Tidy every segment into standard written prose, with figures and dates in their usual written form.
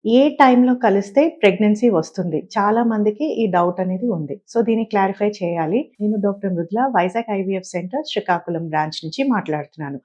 ఏ టైంలో కలిస్తే ప్రెగ్నెన్సీ వస్తుంది? చాలా మందికి ఈ డౌట్ అనేది ఉంది. సో, దీన్ని క్లారిఫై చేయాలి. నేను doctor Mridula, Vizag IVF centre Srikakulam branch నుంచి మాట్లాడుతున్నాను.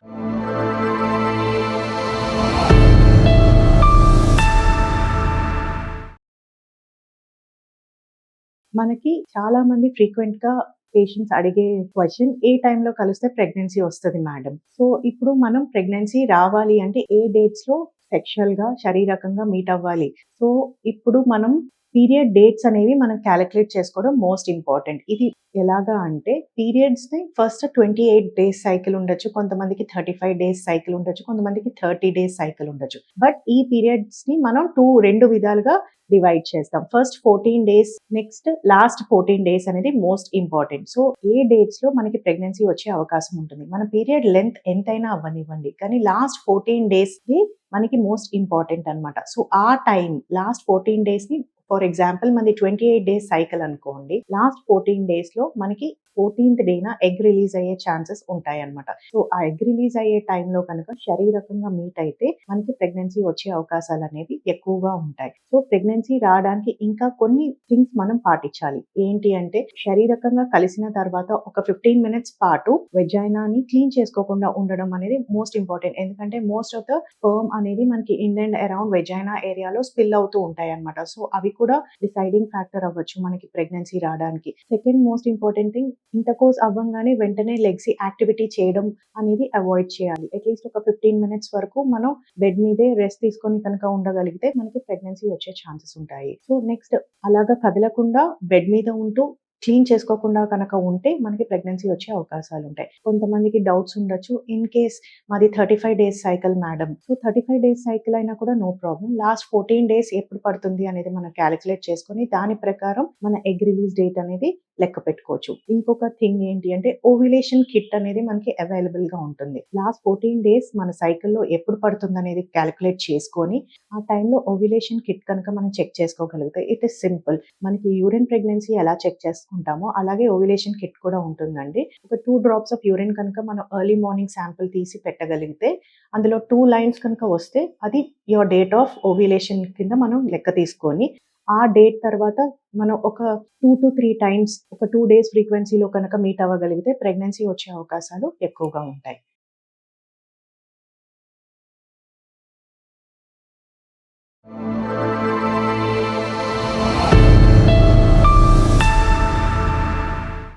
మనకి చాలా మంది ఫ్రీక్వెంట్‌గా పేషెంట్స్ అడిగే క్వెషన్ ఏ టైంలో కలిస్తే ప్రెగ్నెన్సీ వస్తది మేడం? సో, ఇప్పుడు మనం ప్రెగ్నెన్సీ రావాలి అంటే ఏ డేట్స్‌లో సెక్షువల్‌గా, శారీరకంగా మీట్ అవ్వాలి. సో, ఇప్పుడు మనం పీరియడ్ డేట్స్ అనేవి మనం కాలిక్యులేట్ చేసుకోవడం మోస్ట్ ఇంపార్టెంట్. ఇది ఎలాగా అంటే పీరియడ్స్‌ని ఫస్ట్ 28 డేస్ సైకిల్ ఉండొచ్చు. కొంతమందికి 35 డేస్ సైకిల్ ఉండొచ్చు. కొంతమందికి 30 డేస్ సైకిల్ ఉండొచ్చు. బట్ ఈ పీరియడ్స్‌ని మనం 2 విధాలుగా డివైడ్ చేస్తాం. First 14 days, next last 14 days అనేది మోస్ట్ ఇంపార్టెంట్. సో, ఏ డేట్స్‌లో మనకి ప్రెగ్నెన్సీ వచ్చే అవకాశం ఉంటుంది. మన పీరియడ్ లెంత్ ఎంతైనా అవ్వనివ్వండి. కానీ లాస్ట్ 14 డేస్‌ది మనకి మోస్ట్ ఇంపార్టెంట్ అన్నమాట. సో, ఆ టైం లాస్ట్ 14 డేస్‌ని ఫర్ ఎగ్జాంపుల్ మనది 28 డేస్ సైకిల్ అనుకోండి. లాస్ట్ 14 డేస్‌లో మనకి 14థ్ డేన ఎగ్ రిలీజ్ అయ్యే ఛాన్సెస్ ఉంటాయన్నమాట. సో, ఆ ఎగ్ రిలీజ్ అయ్యే టైంలో కనుక శారీరకంగా మీట్ అయితే మనకి ప్రెగ్నెన్సీ వచ్చే అవకాశాలనేవి ఎక్కువగా ఉంటాయి. సో, ప్రెగ్నెన్సీ రావడానికి ఇంకా కొన్ని థింగ్స్ మనం పాటించాలి. ఏంటి అంటే శారీరకంగా కలిసిన తర్వాత ఒక 15 మినిట్స్ పాటు వెజైనాని క్లీన్ చేసుకోకుండా ఉండడం అనేది మోస్ట్ ఇంపార్టెంట్. ఎందుకంటే మోస్ట్ ఆఫ్ ద స్పెర్మ్ అనేది మనకి ఇన్ అండ్ అరౌండ్ వెజైనా ఏరియాలో స్పిల్ అవుతూ ఉంటాయన్నమాట. సో, అవి కూడా డిసైడింగ్ ఫ్యాక్టర్ అవ్వచ్చు మనకి ప్రెగ్నెన్సీ రావడానికి. Second most important thing, intercourse అవ్వంగానే వెంటనే లెగ్స్ యాక్టివిటీ చేయడం అనేది అవాయిడ్ చేయాలి. అట్‌లీస్ట్ ఒక 15 మినిట్స్ వరకు మనం బెడ్ మీదే రెస్ట్ తీసుకొని కనుక ఉండగలిగితే మనకి ప్రెగ్నెన్సీ వచ్చే ఛాన్సెస్ ఉంటాయి. సో, నెక్స్ట్ అలాగా కదలకుండా బెడ్ మీద ఉంటూ క్లీన్ చేసుకోకుండా కనుక ఉంటే మనకి ప్రెగ్నెన్సీ వచ్చే అవకాశాలుంటాయి. కొంతమందికి డౌట్స్ ఉండొచ్చు. ఇన్ కేస్ మాది 35 days cycle madam. So, 35 days cycle అయినా కూడా నో ప్రాబ్లమ్. లాస్ట్ 14 డేస్ ఎప్పుడు పడుతుంది అనేది మనం కాలిక్యులేట్ చేసుకొని దాని ప్రకారం మన ఎగ్ రిలీజ్ డేట్ అనేది లెక్క పెట్టుకోవచ్చు. ఇంకొక థింగ్ ఏంటి అంటే ఓవ్యులేషన్ కిట్ అనేది మనకి అవైలబుల్‌గా ఉంటుంది. లాస్ట్ 14 డేస్ మన సైకిల్‌లో ఎప్పుడు పడుతుందనేది కాలిక్యులేట్ చేసుకొని ఆ టైంలో ఓవ్యులేషన్ కిట్ కనుక మనం చెక్ చేసుకోగలిగితే ఇట్ ఈస్ సింపుల్. మనకి యూరిన్ ప్రెగ్నెన్సీ ఎలా చెక్ చేసుకుంటామో అలాగే ఓవ్యులేషన్ కిట్ కూడా ఉంటుందండి. ఒక 2 డ్రాప్స్ ఆఫ్ యూరిన్ కనుక మనం ఎర్లీ మార్నింగ్ శాంపిల్ తీసి పెట్టగలిగితే అందులో 2 లైన్స్ కనుక వస్తే అది యువర్ డేట్ ఆఫ్ ఓవ్యులేషన్ కింద మనం లెక్క తీసుకొని ఆ డేట్ తర్వాత మనం ఒక 2-3 టైమ్స్ ఒక 2 డేస్ ఫ్రీక్వెన్సీలో కనుక మీట్ అవ్వగలిగితే ప్రెగ్నెన్సీ వచ్చే అవకాశాలు ఎక్కువగా ఉంటాయి.